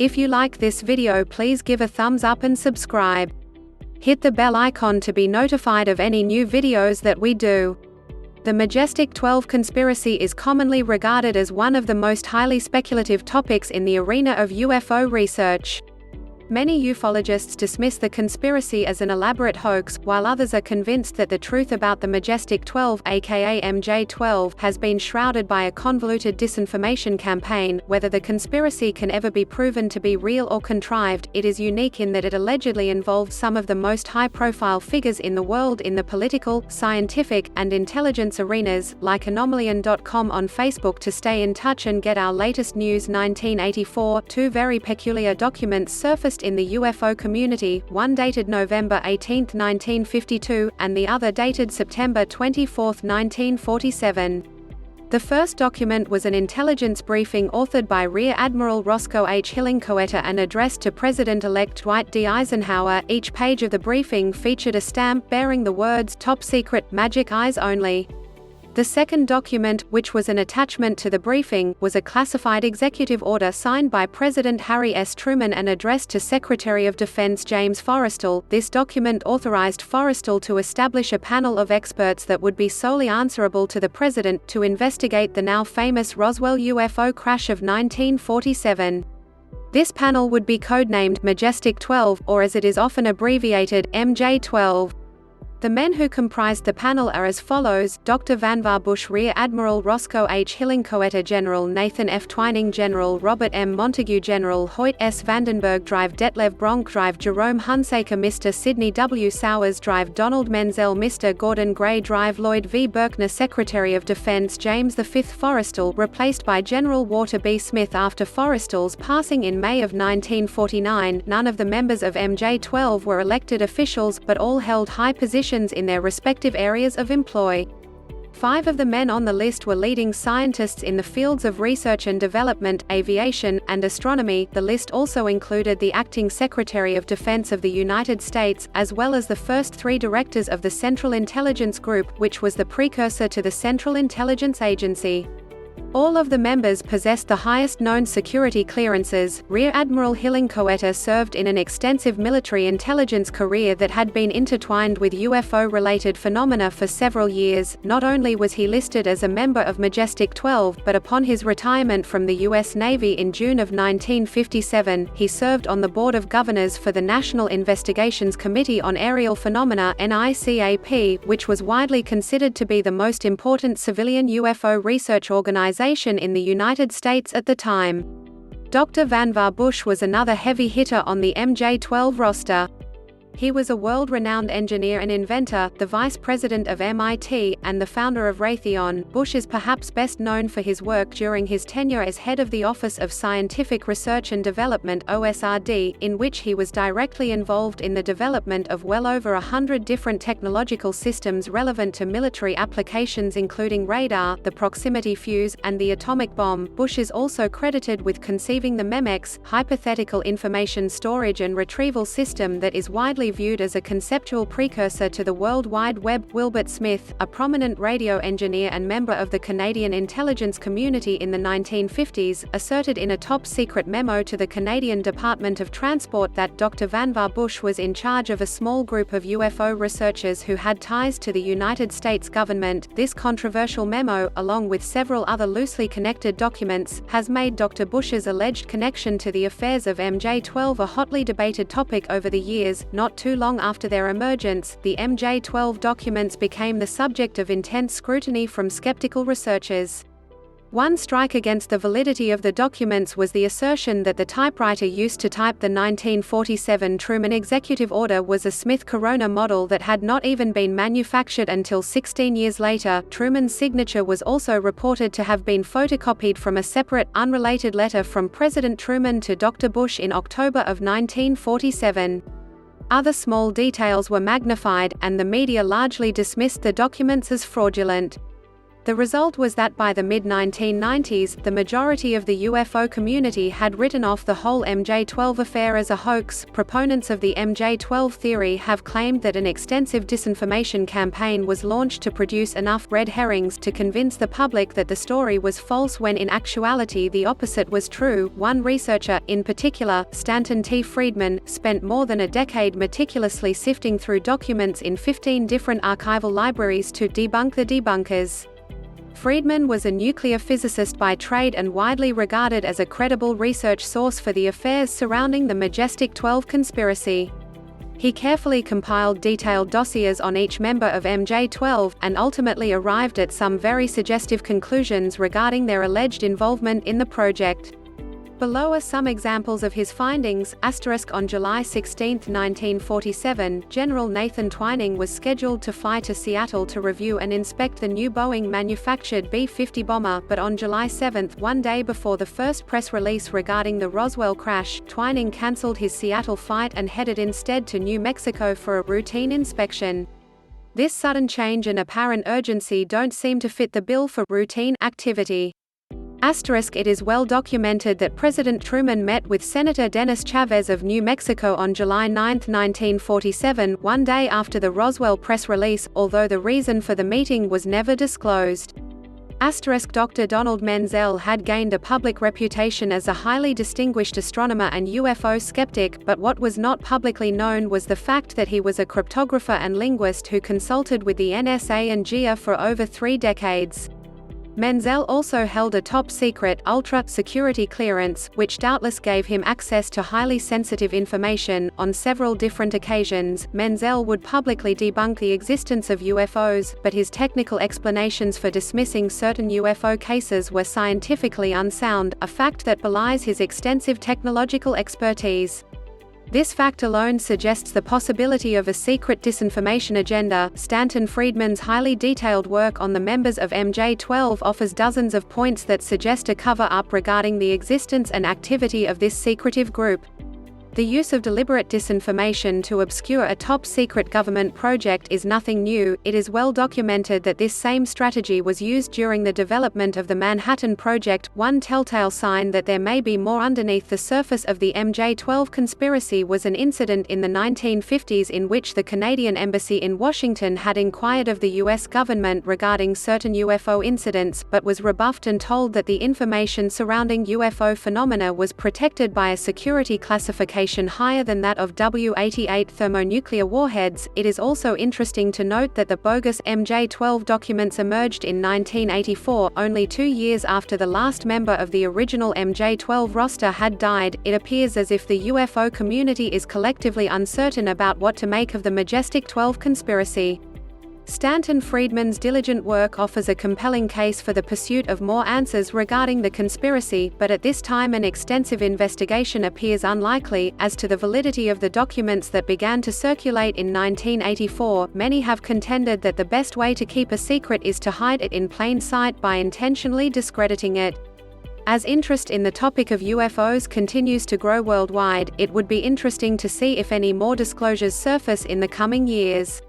If you like this video, please give a thumbs up and subscribe. Hit the bell icon to be notified of any new videos that we do. The Majestic 12 conspiracy is commonly regarded as one of the most highly speculative topics in the arena of UFO research. Many ufologists dismiss the conspiracy as an elaborate hoax, while others are convinced that the truth about the Majestic 12, aka MJ12, has been shrouded by a convoluted disinformation campaign. Whether the conspiracy can ever be proven to be real or contrived, it is unique in that it allegedly involved some of the most high-profile figures in the world in the political, scientific, and intelligence arenas, like Anomalian.com on Facebook. To stay in touch and get our latest news. 1984, two very peculiar documents surfaced in the UFO community, one dated November 18, 1952, and the other dated September 24, 1947. The first document was an intelligence briefing authored by Rear Admiral Roscoe H. Hillenkoetter and addressed to President-elect Dwight D. Eisenhower. Each page of the briefing featured a stamp bearing the words "Top Secret, Magic Eyes Only." The second document, which was an attachment to the briefing, was a classified executive order signed by President Harry S. Truman and addressed to Secretary of Defense James Forrestal. This document authorized Forrestal to establish a panel of experts that would be solely answerable to the President to investigate the now famous Roswell UFO crash of 1947. This panel would be codenamed Majestic 12, or as it is often abbreviated, MJ12. The men who comprised the panel are as follows: Dr. Vannevar Bush, Rear Admiral Roscoe H. Hillenkoetter, General Nathan F. Twining, General Robert M. Montague, General Hoyt S. Vandenberg, Drive Detlev Bronk, Drive Jerome Hunsaker, Mr. Sidney W. Sowers, Drive Donald Menzel, Mr. Gordon Gray, Drive Lloyd V. Berkner, Secretary of Defense James V. Forrestal, replaced by General Walter B. Smith after Forrestal's passing in May of 1949. None of the members of MJ12 were elected officials, but all held high positions in their respective areas of employ. 5 of the men on the list were leading scientists in the fields of research and development, aviation, and astronomy. The list also included the acting Secretary of Defense of the United States, as well as the first 3 directors of the Central Intelligence Group, which was the precursor to the Central Intelligence Agency. All of the members possessed the highest known security clearances. Rear Admiral Hillenkoetter served in an extensive military intelligence career that had been intertwined with UFO-related phenomena for several years. Not only was he listed as a member of Majestic 12, but upon his retirement from the U.S. Navy in June of 1957, he served on the Board of Governors for the National Investigations Committee on Aerial Phenomena (NICAP), which was widely considered to be the most important civilian UFO research organization in the United States at the time. Dr. Vannevar Bush was another heavy hitter on the MJ12 roster. He was a world-renowned engineer and inventor, the vice president of MIT, and the founder of Raytheon. Bush is perhaps best known for his work during his tenure as head of the Office of Scientific Research and Development (OSRD), in which he was directly involved in the development of well over 100 different technological systems relevant to military applications, including radar, the proximity fuse, and the atomic bomb. Bush is also credited with conceiving the MEMEX, hypothetical information storage and retrieval system that is widely viewed as a conceptual precursor to the World Wide Web. Wilbert Smith, a prominent radio engineer and member of the Canadian intelligence community in the 1950s, asserted in a top-secret memo to the Canadian Department of Transport that Dr. Vannevar Bush was in charge of a small group of UFO researchers who had ties to the United States government. This controversial memo, along with several other loosely connected documents, has made Dr. Bush's alleged connection to the affairs of MJ12 a hotly debated topic over the years. Not too long after their emergence, the MJ12 documents became the subject of intense scrutiny from skeptical researchers. One strike against the validity of the documents was the assertion that the typewriter used to type the 1947 Truman Executive Order was a Smith Corona model that had not even been manufactured until 16 years later. Truman's signature was also reported to have been photocopied from a separate, unrelated letter from President Truman to Dr. Bush in October of 1947. Other small details were magnified, and the media largely dismissed the documents as fraudulent. The result was that by the mid-1990s, the majority of the UFO community had written off the whole MJ-12 affair as a hoax. Proponents of the MJ-12 theory have claimed that an extensive disinformation campaign was launched to produce enough red herrings to convince the public that the story was false when in actuality the opposite was true. One researcher, in particular, Stanton T. Friedman, spent more than a decade meticulously sifting through documents in 15 different archival libraries to debunk the debunkers. Friedman was a nuclear physicist by trade and widely regarded as a credible research source for the affairs surrounding the Majestic 12 conspiracy. He carefully compiled detailed dossiers on each member of MJ-12, and ultimately arrived at some very suggestive conclusions regarding their alleged involvement in the project. Below are some examples of his findings. On July 16, 1947, General Nathan Twining was scheduled to fly to Seattle to review and inspect the new Boeing-manufactured B-50 bomber, but on July 7, one day before the first press release regarding the Roswell crash, Twining cancelled his Seattle flight and headed instead to New Mexico for a routine inspection. This sudden change and apparent urgency don't seem to fit the bill for routine activity. It is well documented that President Truman met with Senator Dennis Chavez of New Mexico on July 9, 1947, one day after the Roswell press release, although the reason for the meeting was never disclosed. Dr. Donald Menzel had gained a public reputation as a highly distinguished astronomer and UFO skeptic, but what was not publicly known was the fact that he was a cryptographer and linguist who consulted with the NSA and GIA for over 3 decades. Menzel also held a top-secret, ultra-security clearance, which doubtless gave him access to highly sensitive information. On several different occasions, Menzel would publicly debunk the existence of UFOs, but his technical explanations for dismissing certain UFO cases were scientifically unsound, a fact that belies his extensive technological expertise. This fact alone suggests the possibility of a secret disinformation agenda. Stanton Friedman's highly detailed work on the members of MJ-12 offers dozens of points that suggest a cover-up regarding the existence and activity of this secretive group. The use of deliberate disinformation to obscure a top-secret government project is nothing new. It is well documented that this same strategy was used during the development of the Manhattan Project. One telltale sign that there may be more underneath the surface of the MJ-12 conspiracy was an incident in the 1950s in which the Canadian Embassy in Washington had inquired of the U.S. government regarding certain UFO incidents, but was rebuffed and told that the information surrounding UFO phenomena was protected by a security classification higher than that of W-88 thermonuclear warheads. It is also interesting to note that the bogus MJ-12 documents emerged in 1984, only 2 years after the last member of the original MJ-12 roster had died. It appears as if the UFO community is collectively uncertain about what to make of the Majestic 12 conspiracy. Stanton Friedman's diligent work offers a compelling case for the pursuit of more answers regarding the conspiracy, but at this time an extensive investigation appears unlikely. As to the validity of the documents that began to circulate in 1984, many have contended that the best way to keep a secret is to hide it in plain sight by intentionally discrediting it. As interest in the topic of UFOs continues to grow worldwide, it would be interesting to see if any more disclosures surface in the coming years.